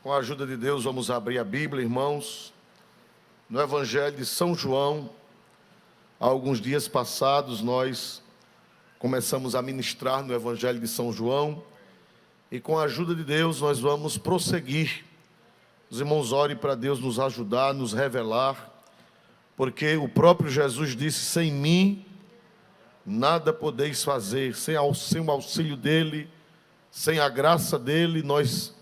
Com a ajuda de Deus, vamos abrir a Bíblia, irmãos, no Evangelho de São João. Há alguns dias passados, nós começamos a ministrar no Evangelho de São João, e com a ajuda de Deus, nós vamos prosseguir. Os irmãos, orem para Deus nos ajudar, nos revelar, porque o próprio Jesus disse: sem mim, nada podeis fazer. Sem o auxílio dEle, sem a graça dEle, nós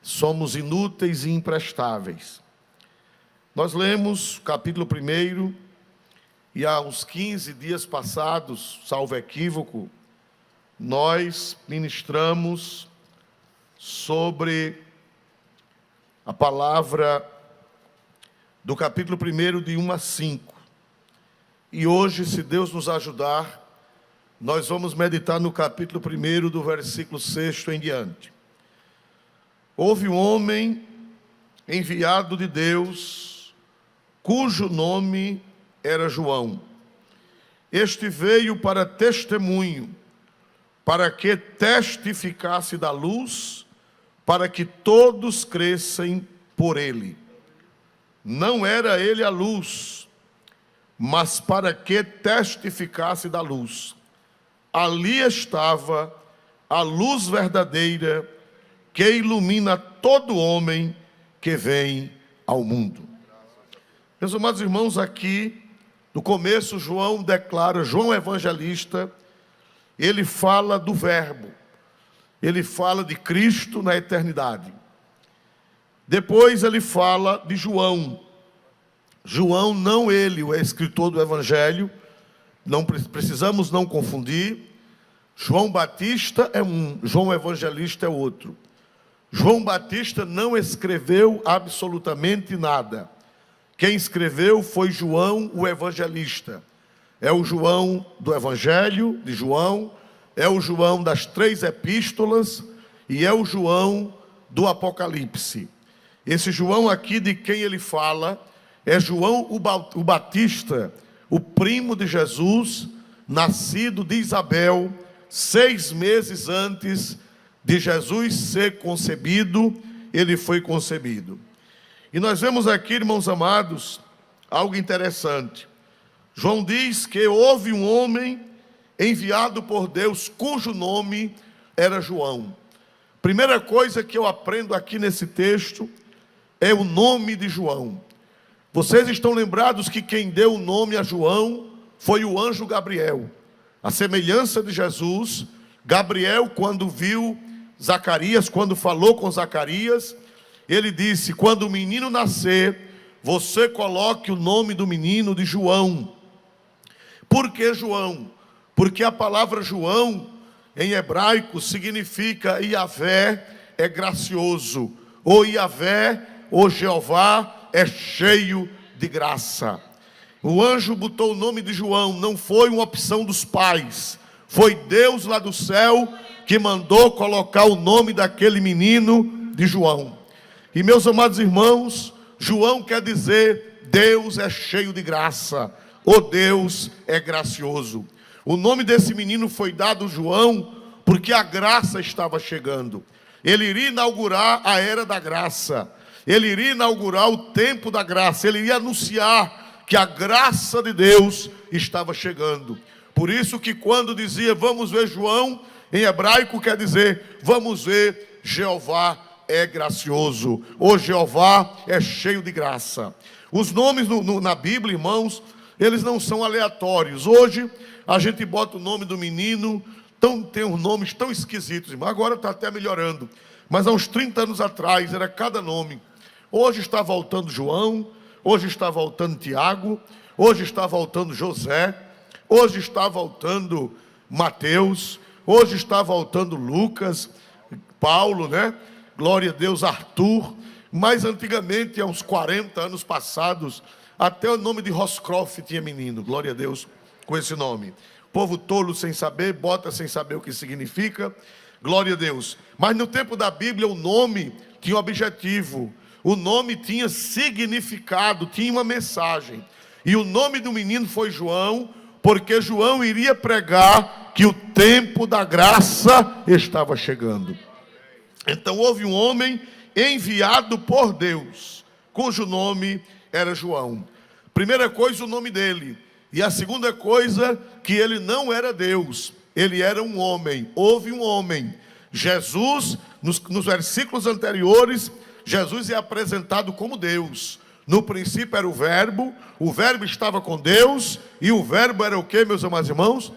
somos inúteis e imprestáveis. Nós lemos o capítulo 1, e há uns 15 dias passados, salvo equívoco, nós ministramos sobre a palavra do capítulo 1, de 1 a 5. E hoje, se Deus nos ajudar, nós vamos meditar no capítulo 1, do versículo 6 em diante. Houve um homem enviado de Deus, cujo nome era João. Este veio para testemunho, para que testificasse da luz, para que todos crescem por ele. Não era ele a luz, mas para que testificasse da luz. Ali estava a luz verdadeira, que ilumina todo homem que vem ao mundo. Meus amados irmãos, aqui, no começo, João declara, João Evangelista, ele fala do Verbo, ele fala de Cristo na eternidade. Depois ele fala de João. João, não ele, o escritor do Evangelho, não precisamos não confundir. João Batista é um, João Evangelista é outro. João Batista não escreveu absolutamente nada. Quem escreveu foi João, o evangelista. É o João do Evangelho de João, é o João das 3 epístolas e é o João do Apocalipse. Esse João aqui, de quem ele fala, é João o Batista, o primo de Jesus, nascido de Isabel, 6 meses antes de Jesus ser concebido, ele foi concebido. E nós vemos aqui, irmãos amados, algo interessante. João diz que houve um homem enviado por Deus, cujo nome era João. Primeira coisa que eu aprendo aqui nesse texto é o nome de João. Vocês estão lembrados que quem deu o nome a João foi o anjo Gabriel. A semelhança de Jesus, Gabriel, quando viu Zacarias, quando falou com Zacarias, ele disse: quando o menino nascer, você coloque o nome do menino de João. Por que João? Porque a palavra João, em hebraico, significa Iavé é gracioso, ou Iavé, ou Jeová, é cheio de graça. O anjo botou o nome de João, não foi uma opção dos pais, foi Deus lá do céu que mandou colocar o nome daquele menino de João. E meus amados irmãos, João quer dizer Deus é cheio de graça, ou Deus é gracioso. O nome desse menino foi dado João porque a graça estava chegando. Ele iria inaugurar a era da graça, ele iria inaugurar o tempo da graça, ele iria anunciar que a graça de Deus estava chegando. Por isso que quando dizia vamos ver João, em hebraico quer dizer vamos ver Jeová é gracioso, ou Jeová é cheio de graça. Os nomes na Bíblia, irmãos, eles não são aleatórios. Hoje a gente bota o nome do menino, tem uns nomes tão esquisitos, irmão. Agora está até melhorando, mas há uns 30 anos atrás era cada nome. Hoje está voltando João, hoje está voltando Tiago, hoje está voltando José, hoje está voltando Mateus, hoje está voltando Lucas, Paulo, né? Glória a Deus, Arthur. Mas antigamente, há uns 40 anos passados, até o nome de Roscroft tinha menino, glória a Deus, com esse nome. Povo tolo sem saber, bota sem saber o que significa, glória a Deus. Mas no tempo da Bíblia o nome tinha um objetivo, o nome tinha significado, tinha uma mensagem. E o nome do menino foi João, porque João iria pregar que o tempo da graça estava chegando. Então houve um homem enviado por Deus, cujo nome era João. Primeira coisa, o nome dele. E a segunda coisa, que ele não era Deus, ele era um homem. Houve um homem. Jesus, nos versículos anteriores, Jesus é apresentado como Deus. No princípio era o verbo estava com Deus, e o verbo era o que, meus amados irmãos?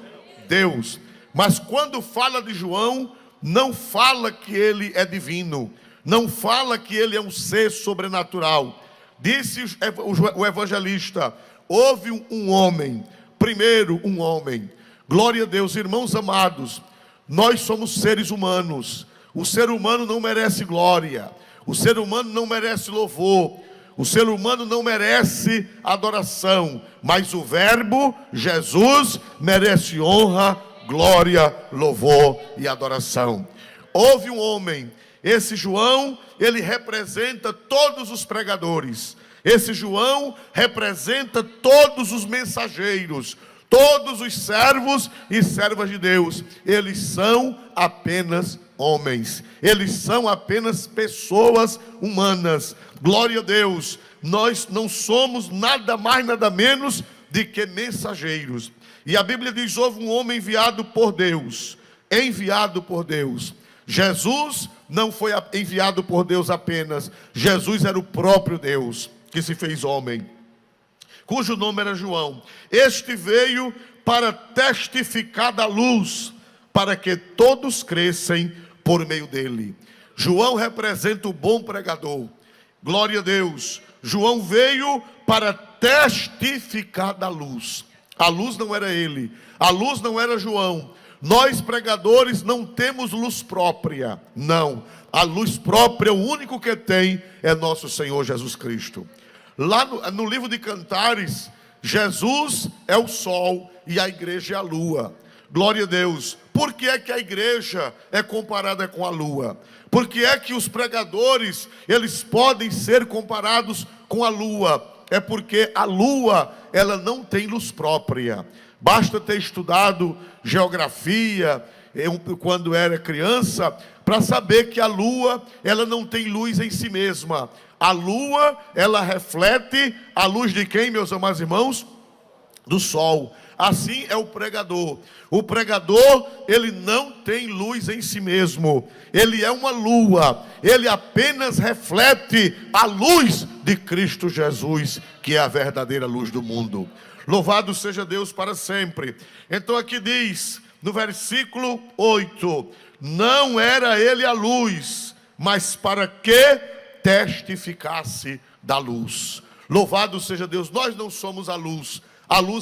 Deus. Mas quando fala de João, não fala que ele é divino, não fala que ele é um ser sobrenatural. Disse o evangelista: houve um homem, primeiro um homem. Glória a Deus, irmãos amados, nós somos seres humanos. O ser humano não merece glória, o ser humano não merece louvor, o ser humano não merece adoração, mas o verbo, Jesus, merece honra, glória, louvor e adoração. Houve um homem, esse João, ele representa todos os pregadores. Esse João representa todos os mensageiros, todos os servos e servas de Deus. Eles são apenas homens, eles são apenas pessoas humanas. Glória a Deus, nós não somos nada mais, nada menos de que mensageiros. E a Bíblia diz: houve um homem enviado por Deus. Jesus não foi enviado por Deus apenas, Jesus era o próprio Deus que se fez homem, cujo nome era João. Este veio para testificar da luz, para que todos crescem por meio dele. João representa o bom pregador. Glória a Deus. João veio para testificar da luz. A luz não era ele, a luz não era João. Nós pregadores não temos luz própria, não. A luz própria, o único que tem é nosso Senhor Jesus Cristo. Lá no livro de Cantares, Jesus é o sol e a igreja é a lua. Glória a Deus. Por que é que a igreja é comparada com a lua? Por que é que os pregadores, eles podem ser comparados com a lua? É porque a lua, ela não tem luz própria. Basta ter estudado geografia, quando era criança, para saber que a lua, ela não tem luz em si mesma. A lua, ela reflete a luz de quem, meus amados irmãos? Do sol. Assim é o pregador. O pregador, ele não tem luz em si mesmo. Ele é uma lua. Ele apenas reflete a luz de Cristo Jesus, que é a verdadeira luz do mundo. Louvado seja Deus para sempre. Então aqui diz, no versículo 8: não era ele a luz, mas para que testificasse da luz. Louvado seja Deus. Nós não somos a luz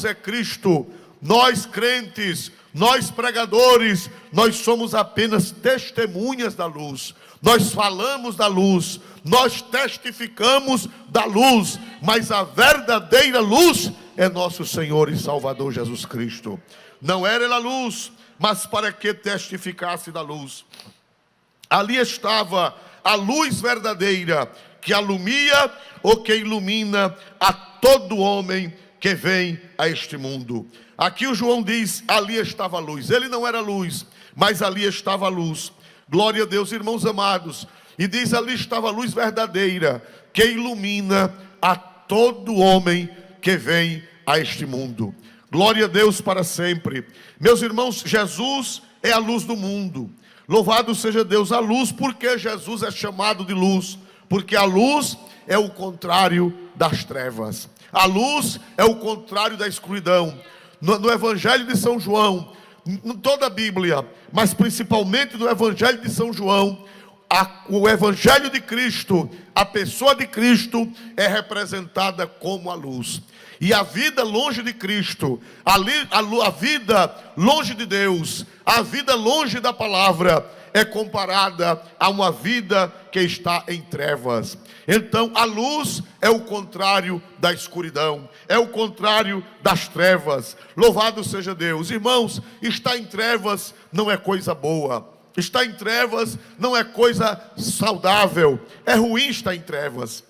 é Cristo. Nós crentes, nós pregadores, nós somos apenas testemunhas da luz. Nós falamos da luz, nós testificamos da luz, mas a verdadeira luz é nosso Senhor e Salvador Jesus Cristo. Não era ele a luz, mas para que testificasse da luz. Ali estava a luz verdadeira, que alumia ou que ilumina a todo homem que vem a este mundo. Aqui o João diz: ali estava a luz. Ele não era luz, mas ali estava a luz. Glória a Deus, irmãos amados. E diz: ali estava a luz verdadeira, que ilumina a todo homem que vem a este mundo. Glória a Deus para sempre. Meus irmãos, Jesus é a luz do mundo. Louvado seja Deus. A luz, porque Jesus é chamado de luz? Porque a luz é o contrário das trevas. A luz é o contrário da escuridão. No Evangelho de São João, em toda a Bíblia, mas principalmente no Evangelho de São João, o Evangelho de Cristo, a pessoa de Cristo é representada como a luz. E a vida longe de Cristo, a vida longe de Deus, a vida longe da palavra, é comparada a uma vida que está em trevas. Então a luz é o contrário da escuridão, é o contrário das trevas. Louvado seja Deus. Irmãos, estar em trevas não é coisa boa. Estar em trevas não é coisa saudável. É ruim estar em trevas.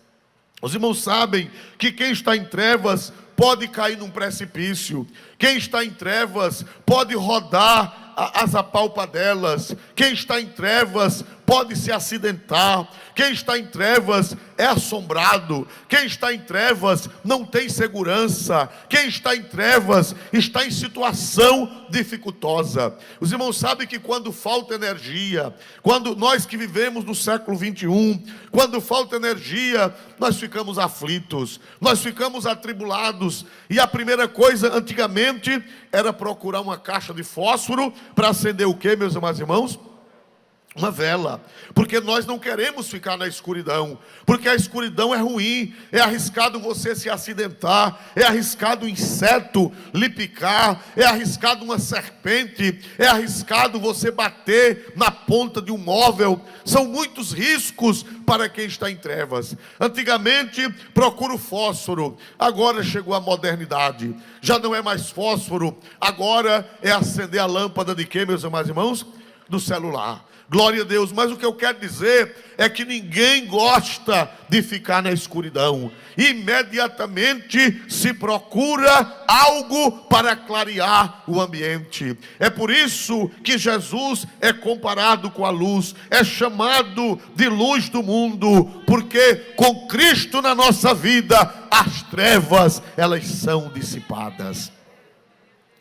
Os irmãos sabem que quem está em trevas pode cair num precipício. Quem está em trevas pode rodar as apalpadelas. Quem está em trevas pode se acidentar. Quem está em trevas é assombrado. Quem está em trevas não tem segurança. Quem está em trevas está em situação dificultosa. Os irmãos sabem que quando falta energia, quando nós que vivemos no século 21, quando falta energia, nós ficamos aflitos, nós ficamos atribulados. E a primeira coisa antigamente era procurar uma caixa de fósforo para acender o quê, meus amados irmãos? Uma vela, porque nós não queremos ficar na escuridão, porque a escuridão é ruim, é arriscado você se acidentar, é arriscado um inseto lhe picar, é arriscado uma serpente, é arriscado você bater na ponta de um móvel. São muitos riscos para quem está em trevas. Antigamente procura o fósforo, agora chegou a modernidade, já não é mais fósforo, agora é acender a lâmpada de quê, meus amados irmãos? Do celular. Glória a Deus, mas o que eu quero dizer é que ninguém gosta de ficar na escuridão. Imediatamente se procura algo para clarear o ambiente. É por isso que Jesus é comparado com a luz, é chamado de luz do mundo, porque com Cristo na nossa vida, as trevas, elas são dissipadas.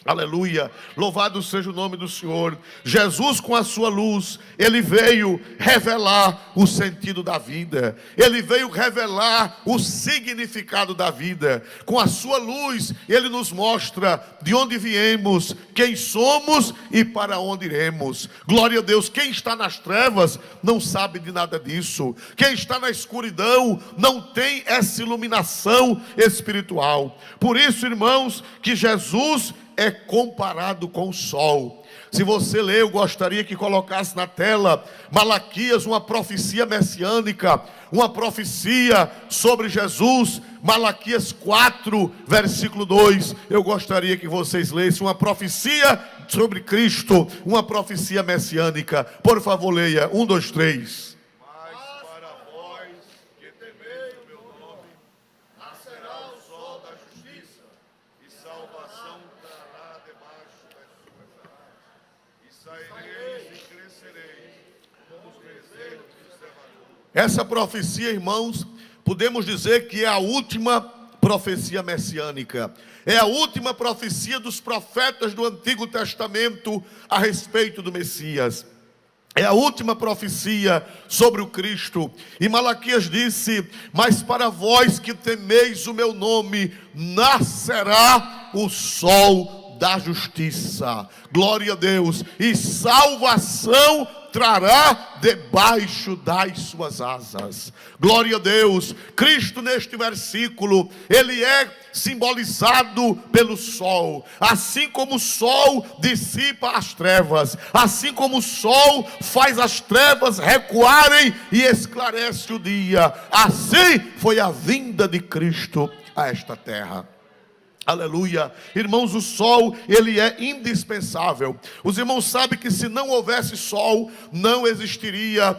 Aleluia, louvado seja o nome do Senhor. Jesus, com a sua luz, ele veio revelar o sentido da vida, ele veio revelar o significado da vida. Com a sua luz, ele nos mostra de onde viemos, quem somos e para onde iremos. Glória a Deus. Quem está nas trevas não sabe de nada disso. Quem está na escuridão não tem essa iluminação espiritual. Por isso, irmãos, que Jesus é comparado com o sol. Se você ler, eu gostaria que colocasse na tela Malaquias, uma profecia messiânica, uma profecia sobre Jesus. Malaquias 4, versículo 2. Eu gostaria que vocês lessem uma profecia sobre Cristo, uma profecia messiânica. Por favor, leia. 1, 2, 3. Essa profecia, irmãos, podemos dizer que é a última profecia messiânica. É a última profecia dos profetas do Antigo Testamento a respeito do Messias. É a última profecia sobre o Cristo. E Malaquias disse: mas para vós que temeis o meu nome, nascerá o sol da justiça. Glória a Deus. E salvação trará debaixo das suas asas. Glória a Deus. Cristo, neste versículo, ele é simbolizado pelo sol. Assim como o sol dissipa as trevas, assim como o sol faz as trevas recuarem e esclarece o dia, assim foi a vinda de Cristo a esta terra. Aleluia. Irmãos, o sol, ele é indispensável. Os irmãos sabem que se não houvesse sol, não existiria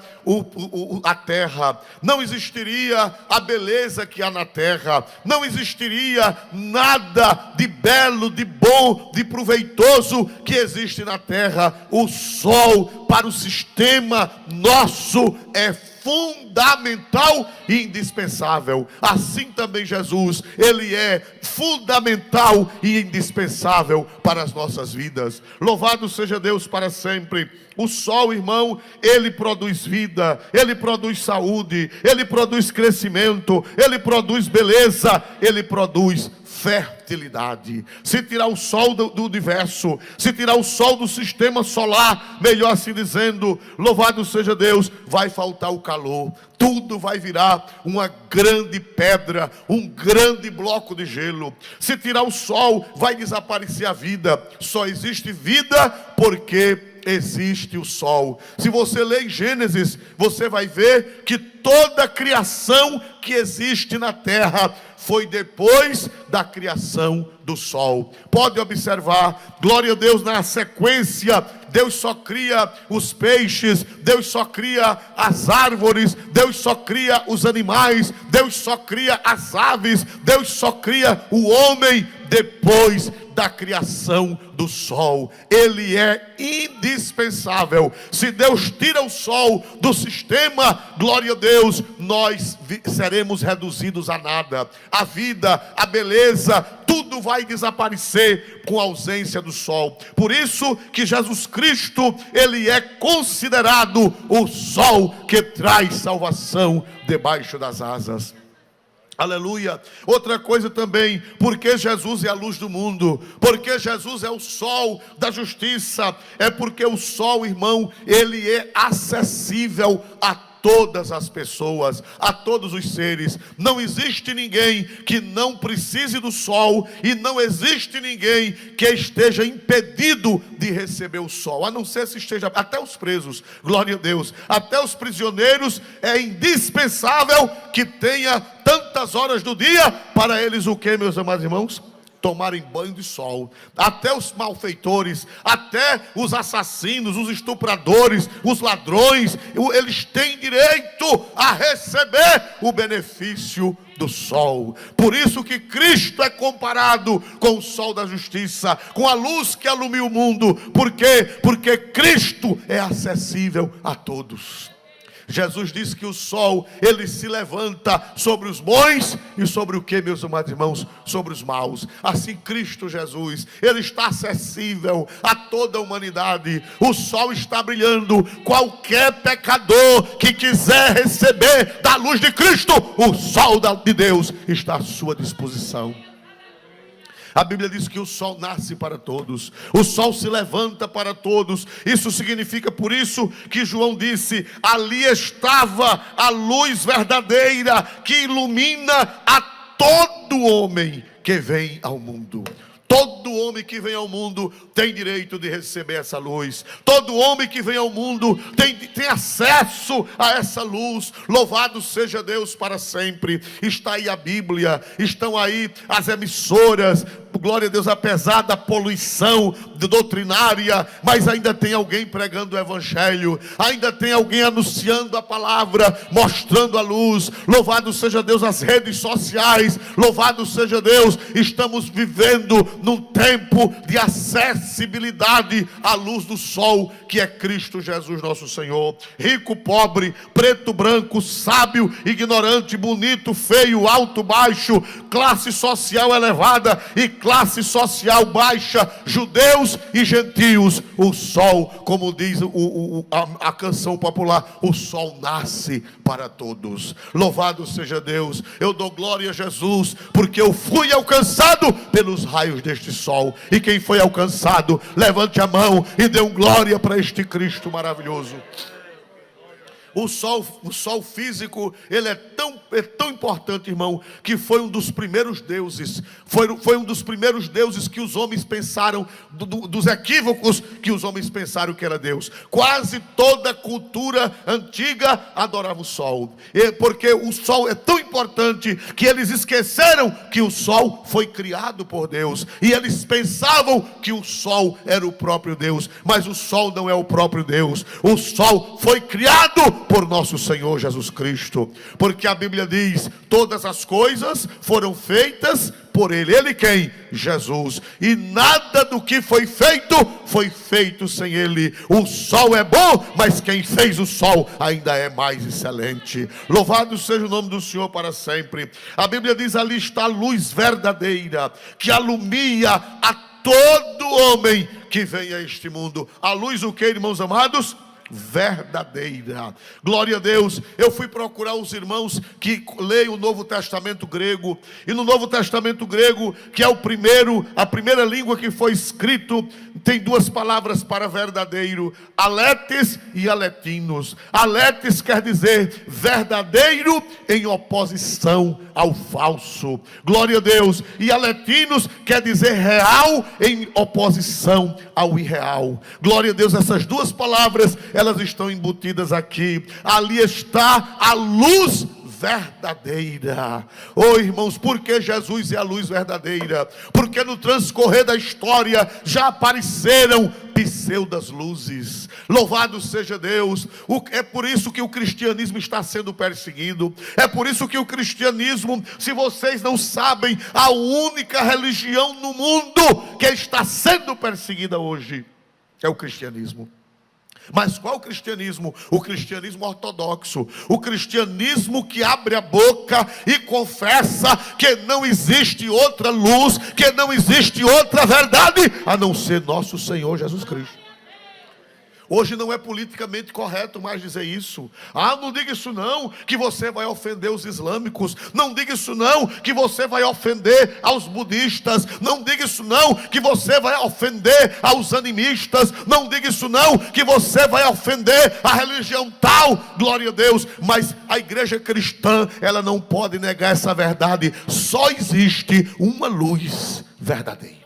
a terra, não existiria a beleza que há na terra, não existiria nada de belo, de bom, de proveitoso que existe na terra. O sol para o sistema nosso é fundamental e indispensável. Assim também Jesus, ele é fundamental e indispensável para as nossas vidas. Louvado seja Deus para sempre. O sol, irmão, ele produz vida, ele produz saúde, ele produz crescimento, ele produz beleza, ele produz fertilidade. Se tirar o sol do universo, se tirar o sol do sistema solar, melhor assim dizendo, louvado seja Deus, vai faltar o calor. Tudo vai virar uma grande pedra, um grande bloco de gelo. Se tirar o sol, vai desaparecer a vida. Só existe vida porque existe o sol. Se você ler em Gênesis, você vai ver que toda a criação que existe na terra foi depois da criação do sol. Pode observar, glória a Deus, na sequência Deus só cria os peixes, Deus só cria as árvores, Deus só cria os animais, Deus só cria as aves, Deus só cria o homem depois da criação do sol. Ele é indispensável. Se Deus tira o sol do sistema, glória a Deus, nós seremos reduzidos a nada. A vida, a beleza, tudo vai desaparecer com a ausência do sol. Por isso que Jesus Cristo, ele é considerado o sol que traz salvação debaixo das asas. Aleluia. Outra coisa também, porque Jesus é a luz do mundo, porque Jesus é o sol da justiça, é porque o sol, irmão, ele é acessível a todas as pessoas, a todos os seres. Não existe ninguém que não precise do sol, e não existe ninguém que esteja impedido de receber o sol, a não ser se esteja, até os presos, glória a Deus, até os prisioneiros, é indispensável que tenha tantas horas do dia, para eles o que, meus amados irmãos? Tomarem banho de sol. Até os malfeitores, até os assassinos, os estupradores, os ladrões, eles têm direito a receber o benefício do sol. Por isso que Cristo é comparado com o sol da justiça, com a luz que alumia o mundo. Por quê? Porque Cristo é acessível a todos. Jesus disse que o sol, ele se levanta sobre os bons e sobre o que, meus amados irmãos? Sobre os maus. Assim Cristo Jesus, ele está acessível a toda a humanidade. O sol está brilhando. Qualquer pecador que quiser receber da luz de Cristo, o sol de Deus está à sua disposição. A Bíblia diz que o sol nasce para todos, o sol se levanta para todos. Isso significa, por isso que João disse: ali estava a luz verdadeira que ilumina a todo homem que vem ao mundo. Todo homem que vem ao mundo tem direito de receber essa luz. Todo homem que vem ao mundo tem acesso a essa luz. Louvado seja Deus para sempre. Está aí a Bíblia, estão aí as emissoras. Glória a Deus, apesar da poluição doutrinária, mas ainda tem alguém pregando o evangelho, ainda tem alguém anunciando a palavra, mostrando a luz. Louvado seja Deus, as redes sociais, louvado seja Deus, estamos vivendo num tempo de acessibilidade à luz do sol, que é Cristo Jesus nosso Senhor. Rico, pobre, preto, branco, sábio, ignorante, bonito, feio, alto, baixo, classe social elevada e classe social baixa, judeus e gentios, o sol, como diz a canção popular, o sol nasce para todos. Louvado seja Deus. Eu dou glória a Jesus, porque eu fui alcançado pelos raios deste sol. E quem foi alcançado, levante a mão e dê glória para este Cristo maravilhoso. O sol físico, ele é tão importante, irmão, que foi um dos primeiros deuses. Foi um dos primeiros deuses que os homens pensaram, dos equívocos que os homens pensaram que era Deus. Quase toda a cultura antiga adorava o sol. Porque o sol é tão importante que eles esqueceram que o sol foi criado por Deus. E eles pensavam que o sol era o próprio Deus. Mas o sol não é o próprio Deus. O sol foi criado por nosso Senhor Jesus Cristo, porque a Bíblia diz: todas as coisas foram feitas por Ele. Ele quem? Jesus. E nada do que foi feito sem Ele. O sol é bom, mas quem fez o sol ainda é mais excelente. Louvado seja o nome do Senhor para sempre. A Bíblia diz: ali está a luz verdadeira, que alumia a todo homem que vem a este mundo. A luz o que, irmãos amados? Verdadeira. Glória a Deus. Eu fui procurar os irmãos que leem o Novo Testamento grego, e no Novo Testamento grego, que é a primeira língua que foi escrito, tem duas palavras para verdadeiro: aletes e aletinos. Aletes quer dizer verdadeiro em oposição ao falso. Glória a Deus. E aletinos quer dizer real em oposição ao irreal. Glória a Deus. Essas duas palavras, elas estão embutidas aqui. Ali está a luz verdadeira. Oh, irmãos, por que Jesus é a luz verdadeira? Porque no transcorrer da história já apareceram pseudas luzes. Louvado seja Deus. É por isso que o cristianismo está sendo perseguido. É por isso que o cristianismo, se vocês não sabem, a única religião no mundo que está sendo perseguida hoje é o cristianismo. Mas qual cristianismo? O cristianismo ortodoxo. O cristianismo que abre a boca e confessa que não existe outra luz, que não existe outra verdade, a não ser nosso Senhor Jesus Cristo. Hoje não é politicamente correto mais dizer isso. Não diga isso não, que você vai ofender os islâmicos. Não diga isso não, que você vai ofender aos budistas. Não diga isso não, que você vai ofender aos animistas. Não diga isso não, que você vai ofender a religião tal. Glória a Deus. Mas a igreja cristã, ela não pode negar essa verdade. Só existe uma luz verdadeira.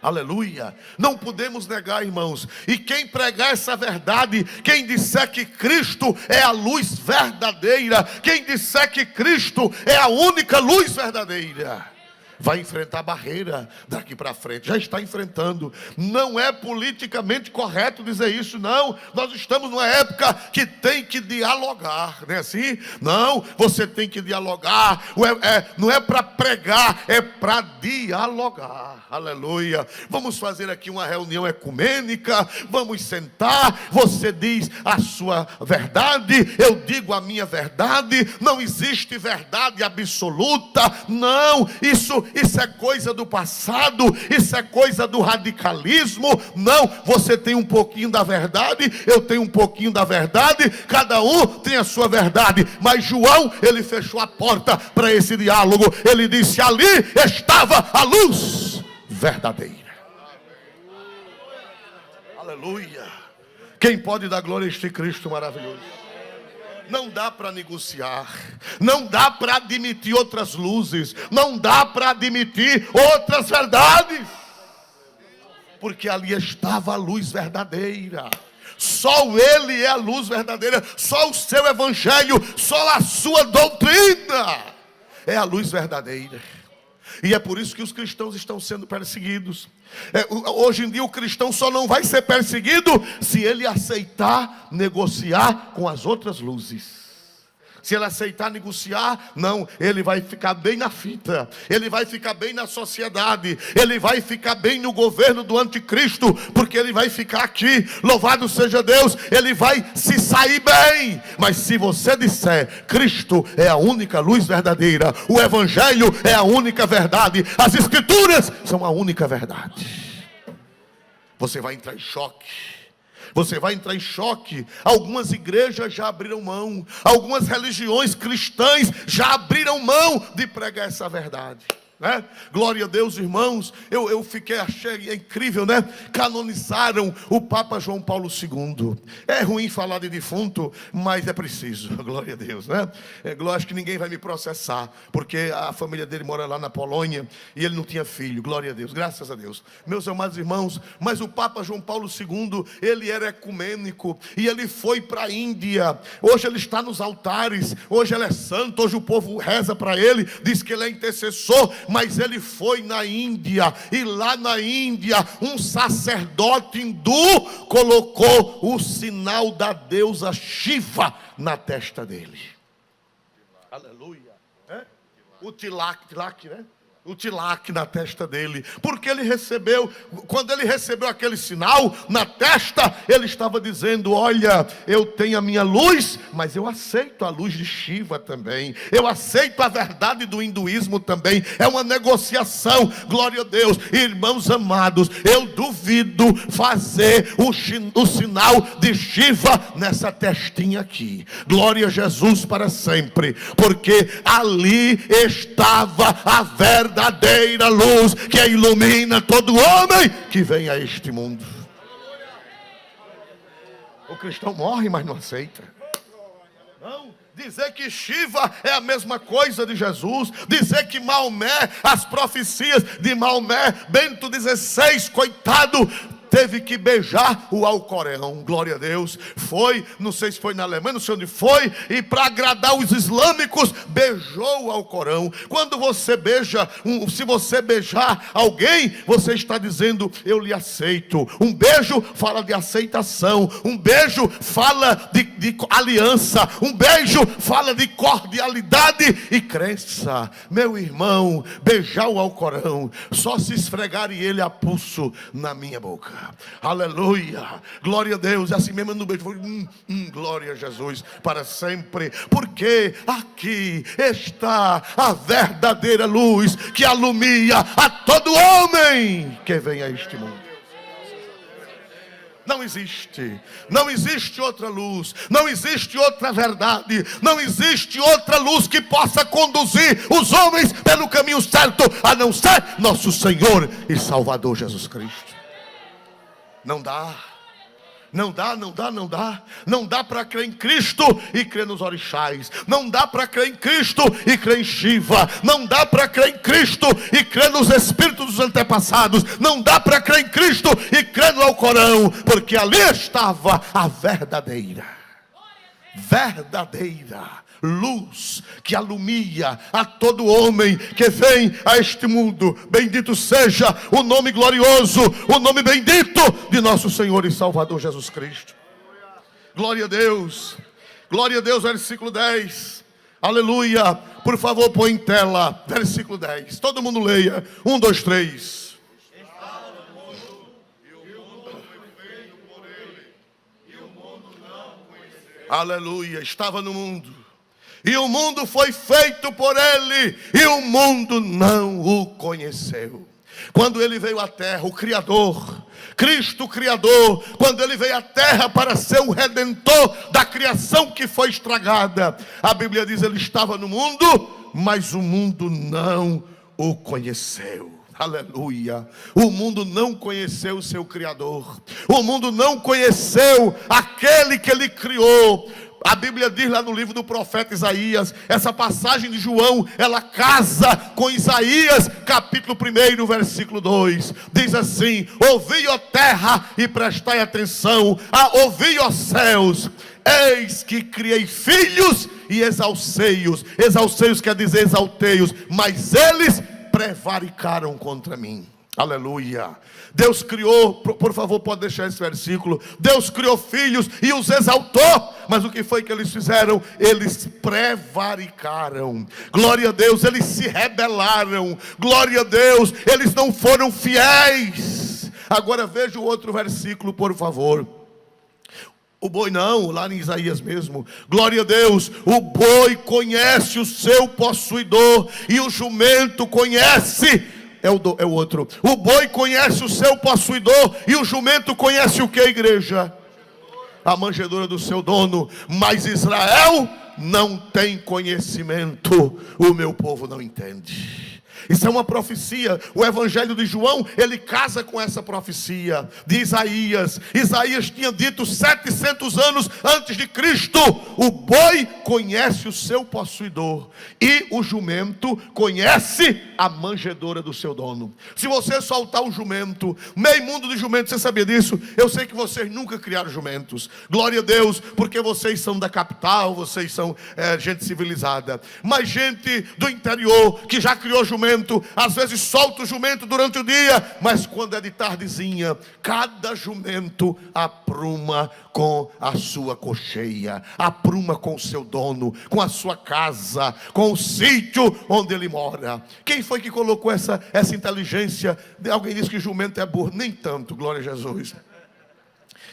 Aleluia. Não podemos negar, irmãos. E quem pregar essa verdade, quem disser que Cristo é a luz verdadeira, quem disser que Cristo é a única luz verdadeira, vai enfrentar barreira daqui para frente. Já está enfrentando. Não é politicamente correto dizer isso, não. Nós estamos numa época que tem que dialogar, não é assim? Não, você tem que dialogar. Não é para pregar, é para dialogar. Aleluia. Vamos fazer aqui uma reunião ecumênica. Vamos sentar. Você diz a sua verdade, eu digo a minha verdade. Não existe verdade absoluta. Não, isso é coisa do passado, isso é coisa do radicalismo. Não, você tem um pouquinho da verdade, eu tenho um pouquinho da verdade, cada um tem a sua verdade. Mas João, ele fechou a porta para esse diálogo. Ele disse: ali estava a luz verdadeira. Aleluia. Quem pode dar glória a este Cristo maravilhoso? Não dá para negociar, não dá para admitir outras luzes, não dá para admitir outras verdades, porque ali estava a luz verdadeira. Só Ele é a luz verdadeira, só o seu evangelho, só a sua doutrina é a luz verdadeira. E é por isso que os cristãos estão sendo perseguidos. Hoje em dia o cristão só não vai ser perseguido se ele aceitar negociar com as outras luzes. Se ele aceitar negociar, não, ele vai ficar bem na fita, ele vai ficar bem na sociedade, ele vai ficar bem no governo do anticristo, porque ele vai ficar aqui, louvado seja Deus, ele vai se sair bem. Mas se você disser, Cristo é a única luz verdadeira, o evangelho é a única verdade, as escrituras são a única verdade, você vai entrar em choque. Você vai entrar em choque. Algumas igrejas já abriram mão. Algumas religiões cristãs já abriram mão de pregar essa verdade. Né? Glória a Deus, irmãos. Eu achei incrível, né? Canonizaram o Papa João Paulo II. É ruim falar de defunto, mas é preciso. Glória a Deus, né? Acho que ninguém vai me processar, porque a família dele mora lá na Polônia e ele não tinha filho. Glória a Deus, graças a Deus. Meus amados irmãos, mas o Papa João Paulo II, ele era ecumênico e ele foi para a Índia. Hoje ele está nos altares. Hoje ele é santo. Hoje o povo reza para ele, diz que ele é intercessor. Mas ele foi na Índia, e lá na Índia, um sacerdote hindu colocou o sinal da deusa Shiva na testa dele. Aleluia. O tilak, né? O tilak na testa dele, porque ele recebeu, quando ele recebeu aquele sinal na testa, ele estava dizendo: olha, eu tenho a minha luz, mas eu aceito a luz de Shiva também, eu aceito a verdade do hinduísmo também. É uma negociação, glória a Deus. Irmãos amados, eu duvido fazer o sinal de Shiva nessa testinha aqui. Glória a Jesus para sempre, porque ali estava a verdadeira luz que ilumina todo homem que vem a este mundo. O cristão morre, mas não aceita. Não, dizer que Shiva é a mesma coisa de Jesus, dizer que Maomé, as profecias de Maomé, Bento XVI, coitado, teve que beijar o Alcorão. Glória a Deus. Foi, não sei se foi na Alemanha, não sei onde foi, e para agradar os islâmicos, beijou o Alcorão. Quando você beija, se você beijar alguém, você está dizendo: eu lhe aceito. Um beijo fala de aceitação, um beijo fala de aliança, um beijo fala de cordialidade e crença. Meu irmão, beijar o Alcorão, só se esfregarem ele a pulso na minha boca. Aleluia, glória a Deus. Assim mesmo no beijo, glória a Jesus para sempre, porque aqui está a verdadeira luz que alumia a todo homem que vem a este mundo. Não existe outra luz, não existe outra verdade, não existe outra luz que possa conduzir os homens pelo caminho certo, a não ser nosso Senhor e Salvador Jesus Cristo. Não dá para crer em Cristo e crer nos orixás. Não dá para crer em Cristo e crer em Shiva. Não dá para crer em Cristo e crer nos espíritos dos antepassados. Não dá para crer em Cristo e crer no Alcorão, porque ali estava a verdadeira luz que alumia a todo homem que vem a este mundo. Bendito seja o nome glorioso, o nome bendito de nosso Senhor e Salvador Jesus Cristo. Glória a Deus, versículo 10. Aleluia. Por favor, põe em tela, versículo 10. Todo mundo leia. 1, 2, 3. Aleluia. Estava no mundo, e o mundo foi feito por ele, e o mundo não o conheceu. Quando ele veio à terra, o Criador, Cristo Criador, quando ele veio à terra para ser o Redentor da criação que foi estragada, a Bíblia diz: ele estava no mundo, mas o mundo não o conheceu. Aleluia. O mundo não conheceu o seu Criador, o mundo não conheceu aquele que ele criou. A Bíblia diz lá no livro do profeta Isaías, essa passagem de João, ela casa com Isaías, capítulo 1, versículo 2. Diz assim: ouvi, ó terra, e prestai atenção, ouvi, ó céus, eis que criei filhos e exalcei-os. Exalcei-os quer dizer exaltei-os, mas eles prevaricaram contra mim. Aleluia. Deus criou, por favor, pode deixar esse versículo. Deus criou filhos e os exaltou, mas o que foi que eles fizeram? Eles prevaricaram. Glória a Deus, eles se rebelaram. Glória a Deus, eles não foram fiéis. Agora veja o outro versículo, por favor. O boi não, lá em Isaías mesmo. Glória a Deus. O boi conhece o seu possuidor, e o jumento conhece... É o outro. O boi conhece o seu possuidor, e o jumento conhece o que, igreja? A manjedoura do seu dono. Mas Israel não tem conhecimento. O meu povo não entende. Isso é uma profecia. O evangelho de João, ele casa com essa profecia de Isaías. Isaías tinha dito 700 anos antes de Cristo: o boi conhece o seu possuidor, e o jumento conhece a manjedoura do seu dono. Se você soltar um jumento, meio mundo de jumentos, você sabia disso? Eu sei que vocês nunca criaram jumentos. Glória a Deus, porque vocês são da capital, vocês são gente civilizada. Mas gente do interior que já criou jumento, às vezes solta o jumento durante o dia, mas quando é de tardezinha, cada jumento apruma com a sua cocheia, apruma com o seu dono, com a sua casa, com o sítio onde ele mora. Quem foi que colocou essa inteligência? Alguém disse que jumento é burro. Nem tanto, glória a Jesus.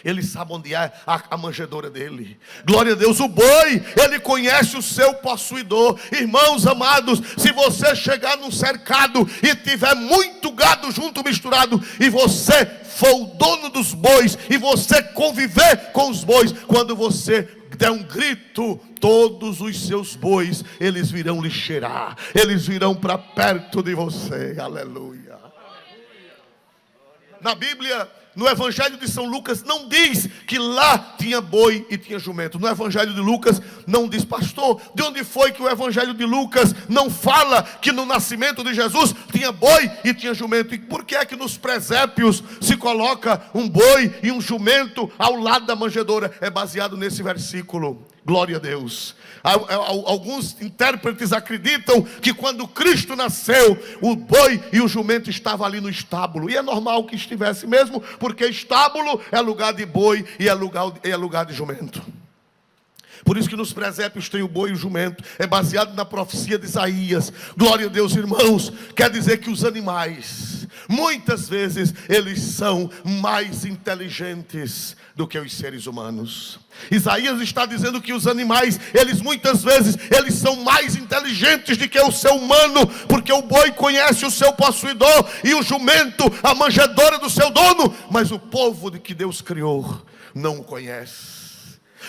Ele sabe onde é a manjedoura dele. Glória a Deus. O boi, ele conhece o seu possuidor. Irmãos amados, se você chegar num cercado e tiver muito gado junto, misturado, e você for o dono dos bois, e você conviver com os bois, quando você der um grito, todos os seus bois, eles virão lhe cheirar, eles virão para perto de você. Aleluia. Na Bíblia, no Evangelho de São Lucas não diz que lá tinha boi e tinha jumento. No Evangelho de Lucas não diz. Pastor, de onde foi que o Evangelho de Lucas não fala que no nascimento de Jesus tinha boi e tinha jumento? E por que é que nos presépios se coloca um boi e um jumento ao lado da manjedoura? É baseado nesse versículo. Glória a Deus. Alguns intérpretes acreditam que quando Cristo nasceu, o boi e o jumento estavam ali no estábulo. E é normal que estivesse mesmo, porque estábulo é lugar de boi e é lugar de jumento. Por isso que nos presépios tem o boi e o jumento. É baseado na profecia de Isaías. Glória a Deus, irmãos. Quer dizer que os animais, muitas vezes, eles são mais inteligentes do que os seres humanos. Isaías está dizendo que os animais, muitas vezes, eles são mais inteligentes do que o ser humano, porque o boi conhece o seu possuidor e o jumento a manjedoura do seu dono, mas o povo de que Deus criou não o conhece.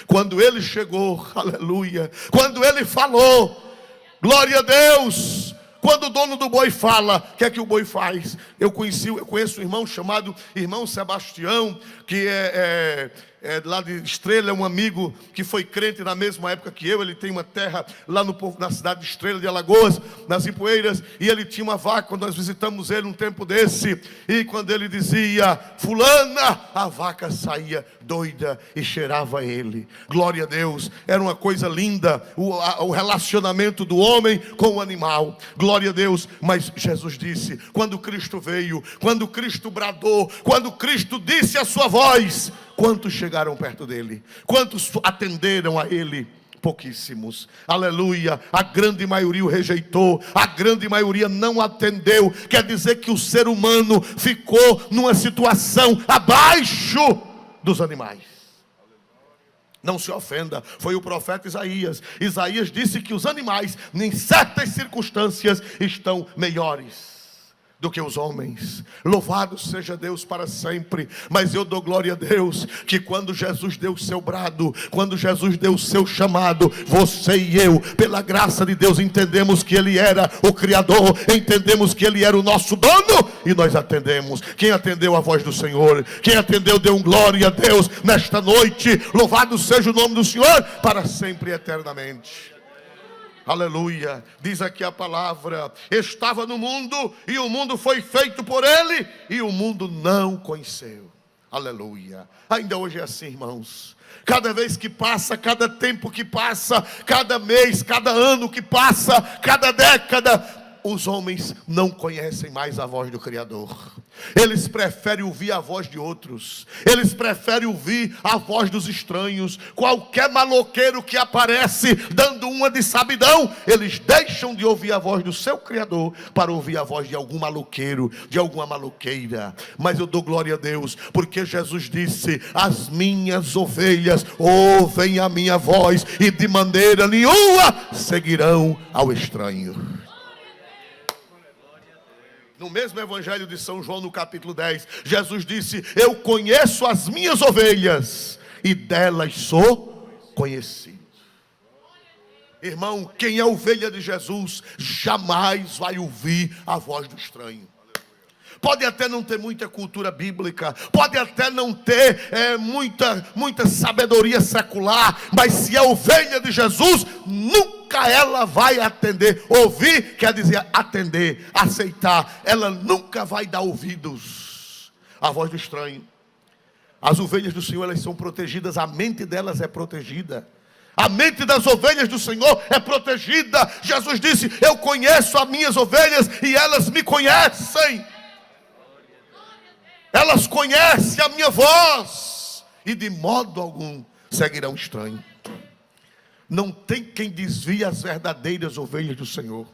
Quando ele chegou, aleluia, quando ele falou, glória a Deus. Quando o dono do boi fala, o que é que o boi faz? Eu conheço um irmão chamado Irmão Sebastião, que é lá de Estrela, é um amigo que foi crente na mesma época que eu. Ele tem uma terra lá na cidade de Estrela de Alagoas, nas Ipueiras, e ele tinha uma vaca. Quando nós visitamos ele um tempo desse, e quando ele dizia fulana, a vaca saía doida e cheirava ele. Glória a Deus, era uma coisa linda o relacionamento do homem com o animal. Glória a Deus. Mas Jesus disse, quando Cristo veio, quando Cristo bradou, quando Cristo disse a sua voz, quantos chegaram perto dele? Quantos atenderam a ele? Pouquíssimos. Aleluia. A grande maioria o rejeitou. A grande maioria não atendeu. Quer dizer que o ser humano ficou numa situação abaixo dos animais. Não se ofenda, foi o profeta Isaías. Isaías disse que os animais, em certas circunstâncias, estão melhores do que os homens. Louvado seja Deus para sempre. Mas eu dou glória a Deus, que quando Jesus deu o seu brado, quando Jesus deu o seu chamado, você e eu, pela graça de Deus, entendemos que Ele era o Criador, entendemos que Ele era o nosso dono, e nós atendemos. Quem atendeu a voz do Senhor? Quem atendeu, deu um glória a Deus nesta noite. Louvado seja o nome do Senhor, para sempre e eternamente. Aleluia. Diz aqui a palavra: estava no mundo, e o mundo foi feito por ele, e o mundo não conheceu. Aleluia. Ainda hoje é assim, irmãos. Cada vez que passa, cada tempo que passa, cada mês, cada ano que passa, cada década, os homens não conhecem mais a voz do Criador. Eles preferem ouvir a voz de outros. Eles preferem ouvir a voz dos estranhos. Qualquer maloqueiro que aparece dando uma de sabidão, eles deixam de ouvir a voz do seu Criador para ouvir a voz de algum maloqueiro, de alguma maloqueira. Mas eu dou glória a Deus, porque Jesus disse: as minhas ovelhas ouvem a minha voz, e de maneira nenhuma seguirão ao estranho. No mesmo Evangelho de São João, no capítulo 10, Jesus disse: eu conheço as minhas ovelhas, e delas sou conhecido. Irmão, quem é ovelha de Jesus jamais vai ouvir a voz do estranho. Pode até não ter muita cultura bíblica, pode até não ter muita sabedoria secular, mas se é ovelha de Jesus, nunca ela vai atender. Ouvir quer dizer atender, aceitar. Ela nunca vai dar ouvidos à voz do estranho. As ovelhas do Senhor, elas são protegidas, a mente delas é protegida. A mente das ovelhas do Senhor é protegida. Jesus disse: eu conheço as minhas ovelhas e elas me conhecem. Elas conhecem a minha voz, e de modo algum seguirão estranho. Não tem quem desvie as verdadeiras ovelhas do Senhor.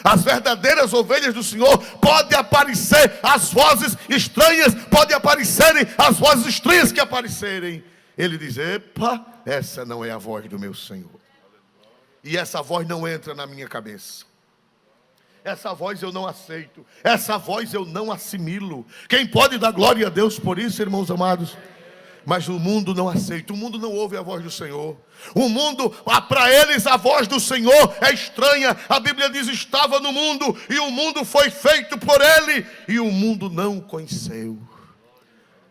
As verdadeiras ovelhas do Senhor, pode aparecer as vozes estranhas, pode aparecerem as vozes estranhas que aparecerem. Ele diz: epa, essa não é a voz do meu Senhor. E essa voz não entra na minha cabeça. Essa voz eu não aceito. Essa voz eu não assimilo. Quem pode dar glória a Deus por isso, irmãos amados? Mas o mundo não aceita. O mundo não ouve a voz do Senhor. O mundo, para eles a voz do Senhor é estranha. A Bíblia diz: estava no mundo, e o mundo foi feito por ele, e o mundo não o conheceu.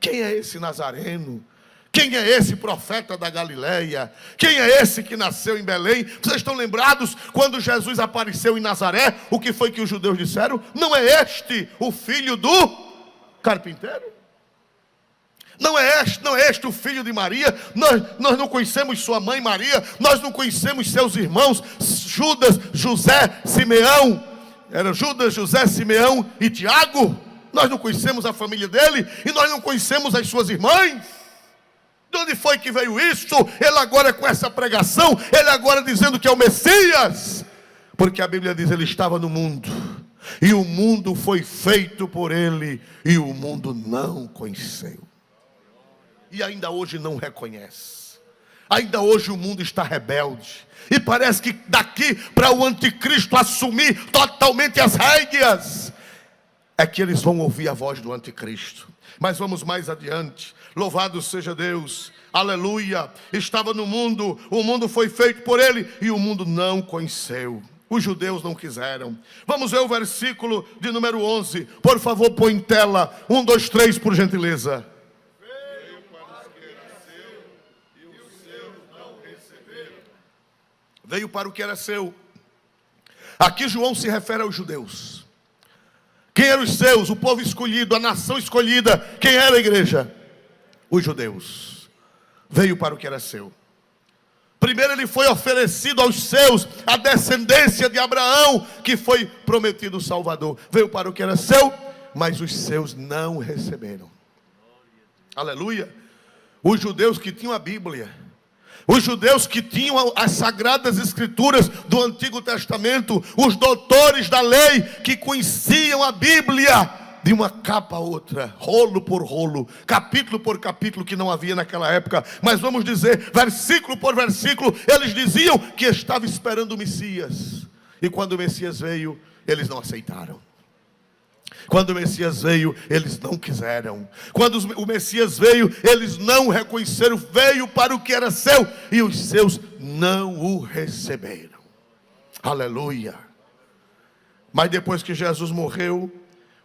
quem é esse Nazareno? Quem é esse profeta da Galileia? Quem é esse que nasceu em Belém? Vocês estão lembrados quando Jesus apareceu em Nazaré? O que foi que os judeus disseram? Não é este o filho do carpinteiro? Não é este o filho de Maria? Nós não conhecemos sua mãe Maria, nós não conhecemos seus irmãos Judas, José, Simeão. Era Judas, José, Simeão e Tiago. Nós não conhecemos a família dele e nós não conhecemos as suas irmãs. De onde foi que veio isso? Ele agora com essa pregação, ele agora dizendo que é o Messias. Porque a Bíblia diz, ele estava no mundo, e o mundo foi feito por ele, e o mundo não conheceu. E ainda hoje não reconhece. Ainda hoje o mundo está rebelde. E parece que daqui para o anticristo assumir totalmente as rédeas, é que eles vão ouvir a voz do anticristo. Mas vamos mais adiante. Louvado seja Deus, aleluia. Estava no mundo, o mundo foi feito por ele, e o mundo não conheceu. Os judeus não quiseram. Vamos ver o versículo de número 11. Por favor, põe em tela. 1, 2, 3, por gentileza. Veio para os que era seu, e os seus não receberam. Veio para o que era seu. Aqui João se refere aos judeus. Quem eram os seus? O povo escolhido, a nação escolhida. Quem era a igreja? Os judeus. Veio para o que era seu. Primeiro ele foi oferecido aos seus, a descendência de Abraão, que foi prometido o Salvador. Veio para o que era seu, mas os seus não receberam. Aleluia. Os judeus que tinham a Bíblia, os judeus que tinham as sagradas escrituras do Antigo Testamento, os doutores da lei que conheciam a Bíblia de uma capa a outra, rolo por rolo, capítulo por capítulo, que não havia naquela época, mas vamos dizer, versículo por versículo, eles diziam que estavam esperando o Messias, e quando o Messias veio, eles não aceitaram. Quando o Messias veio, eles não quiseram. Quando o Messias veio, eles não reconheceram. Veio para o que era seu, e os seus não o receberam. Aleluia. Mas depois que Jesus morreu,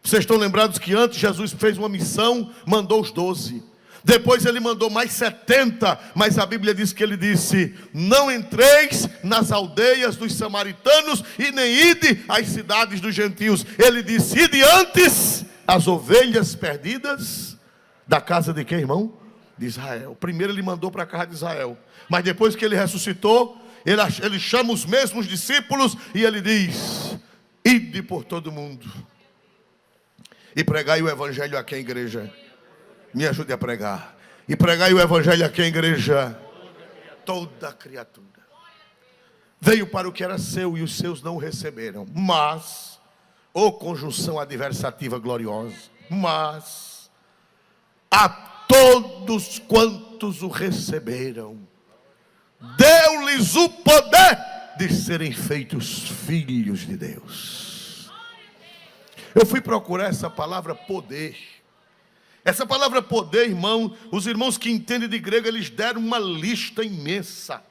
vocês estão lembrados que antes Jesus fez uma missão, mandou os 12. Depois ele mandou mais 70, mas a Bíblia diz que ele disse: não entreis nas aldeias dos samaritanos e nem ide às cidades dos gentios. Ele disse: ide antes as ovelhas perdidas da casa de quem, irmão? De Israel. Primeiro ele mandou para a casa de Israel, mas depois que ele ressuscitou, ele chama os mesmos discípulos e ele diz: ide por todo mundo e pregai o evangelho a quem, igreja? Me ajude a pregar. E pregai o evangelho a quem, igreja? Toda criatura. Veio para o que era seu e os seus não receberam. Mas, conjunção adversativa gloriosa. Mas, a todos quantos o receberam, deu-lhes o poder de serem feitos filhos de Deus. Eu fui procurar essa palavra poder. Essa palavra poder, irmão, os irmãos que entendem de grego, eles deram uma lista imensa.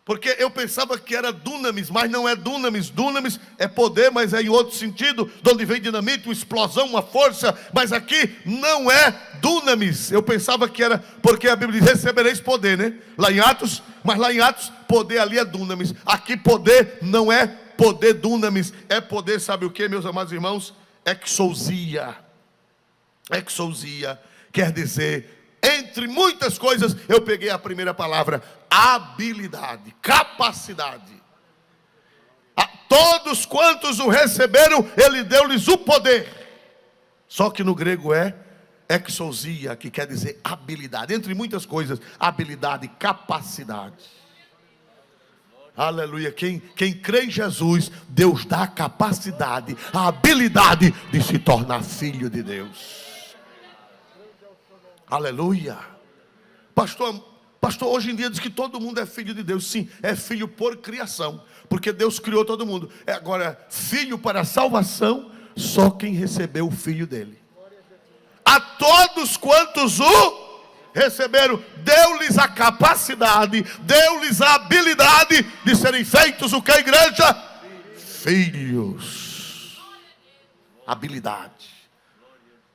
Porque eu pensava que era dunamis, mas não é dunamis. Dunamis é poder, mas é em outro sentido, de onde vem dinamite, uma explosão, uma força. Mas aqui não é dunamis. Eu pensava que era, porque a Bíblia diz: recebereis poder, né? Lá em Atos, mas lá em Atos, poder ali é dunamis. Aqui poder não é poder dunamis, é poder, sabe o que, meus amados irmãos? Exousia. Exousia quer dizer, entre muitas coisas, eu peguei a primeira palavra: habilidade, capacidade. A todos quantos o receberam, ele deu-lhes o poder. Só que no grego é exousia, que quer dizer habilidade, entre muitas coisas, habilidade, capacidade. Aleluia. Quem crê em Jesus, Deus dá a capacidade, a habilidade de se tornar filho de Deus. Aleluia. Pastor, hoje em dia diz que todo mundo é filho de Deus. Sim, é filho por criação, porque Deus criou todo mundo. Agora, filho para a salvação, só quem recebeu o filho dele. A todos quantos o receberam, deu-lhes a capacidade, deu-lhes a habilidade de serem feitos o que, a igreja? Filhos. Habilidade.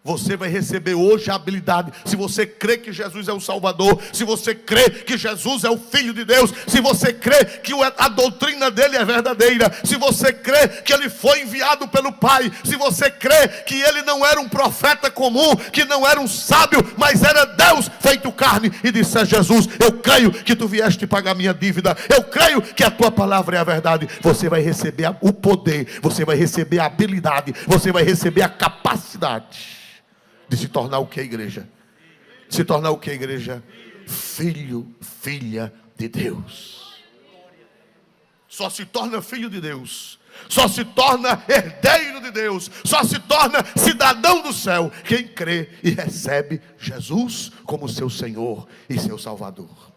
Você vai receber hoje a habilidade. Se você crê que Jesus é o Salvador, se você crê que Jesus é o Filho de Deus, se você crê que a doutrina dele é verdadeira, se você crê que ele foi enviado pelo Pai, se você crê que ele não era um profeta comum, que não era um sábio, mas era Deus feito carne, e disse a Jesus: eu creio que tu vieste pagar minha dívida, eu creio que a tua palavra é a verdade. Você vai receber o poder, você vai receber a habilidade, você vai receber a capacidade de se tornar o que, igreja? Se tornar o que, igreja? Filho, filha de Deus. Só se torna filho de Deus, só se torna herdeiro de Deus, só se torna cidadão do céu quem crê e recebe Jesus como seu Senhor e seu Salvador.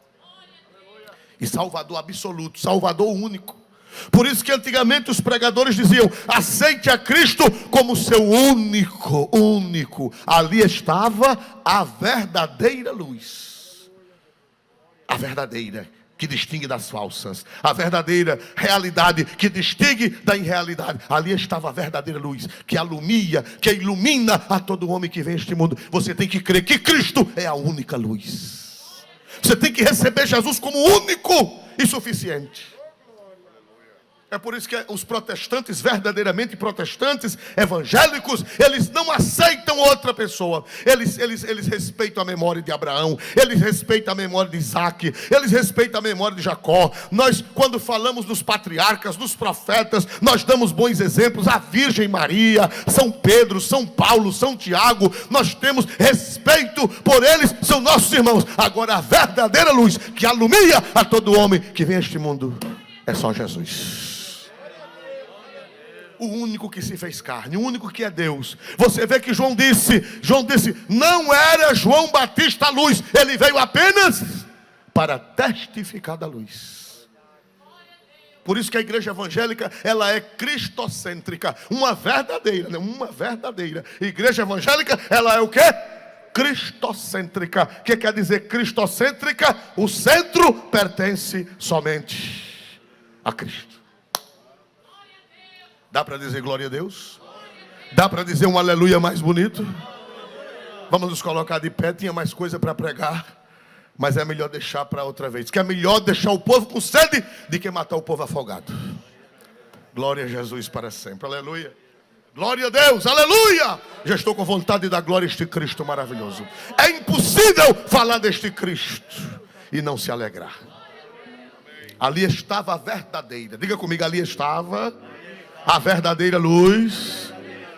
E Salvador absoluto, Salvador único. Por isso que antigamente os pregadores diziam: aceite a Cristo como seu único. Ali estava a verdadeira luz. A verdadeira que distingue das falsas. A verdadeira realidade que distingue da irrealidade. Ali estava a verdadeira luz que alumia, que ilumina a todo homem que vem a este mundo. Você tem que crer que Cristo é a única luz. Você tem que receber Jesus como único e suficiente. É por isso que os protestantes, verdadeiramente protestantes, evangélicos, eles não aceitam outra pessoa. Eles respeitam a memória de Abraão, eles respeitam a memória de Isaac, eles respeitam a memória de Jacó. Nós, quando falamos dos patriarcas, dos profetas, nós damos bons exemplos. A Virgem Maria, São Pedro, São Paulo, São Tiago, nós temos respeito por eles, são nossos irmãos. Agora a verdadeira luz que alumia a todo homem que vem a este mundo é só Jesus. O único que se fez carne, o único que é Deus. Você vê que João disse, não era João Batista a luz, ele veio apenas para testificar da luz. Por isso que a igreja evangélica, ela é cristocêntrica, uma verdadeira igreja evangélica, ela é o quê? Cristocêntrica. O que quer dizer cristocêntrica? O centro pertence somente a Cristo. Dá para dizer glória a Deus? Dá para dizer um aleluia mais bonito? Vamos nos colocar de pé. Tinha mais coisa para pregar, mas é melhor deixar para outra vez. Que é melhor deixar o povo com sede do que matar o povo afogado. Glória a Jesus para sempre. Aleluia. Glória a Deus. Aleluia. Já estou com vontade de dar glória a este Cristo maravilhoso. É impossível falar deste Cristo e não se alegrar. Ali estava a verdadeira. Diga comigo, ali estava a verdadeira luz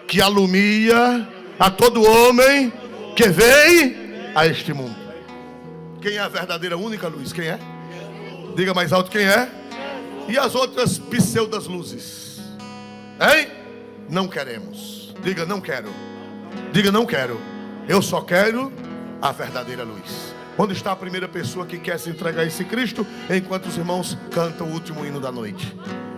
que alumia a todo homem que vem a este mundo. Quem é a verdadeira única luz? Quem é? Diga mais alto, quem é? E as outras pseudas luzes? Hein? Não queremos. Diga, não quero. Diga, não quero. Eu só quero a verdadeira luz. Onde está a primeira pessoa que quer se entregar a esse Cristo enquanto os irmãos cantam o último hino da noite?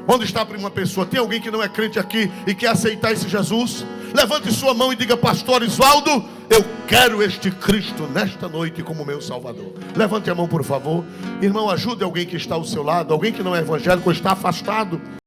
Onde está a primeira pessoa? Tem alguém que não é crente aqui e quer aceitar esse Jesus? Levante sua mão e diga: pastor Osvaldo, eu quero este Cristo nesta noite como meu Salvador. Levante a mão, por favor. Irmão, ajude alguém que está ao seu lado, alguém que não é evangélico ou está afastado.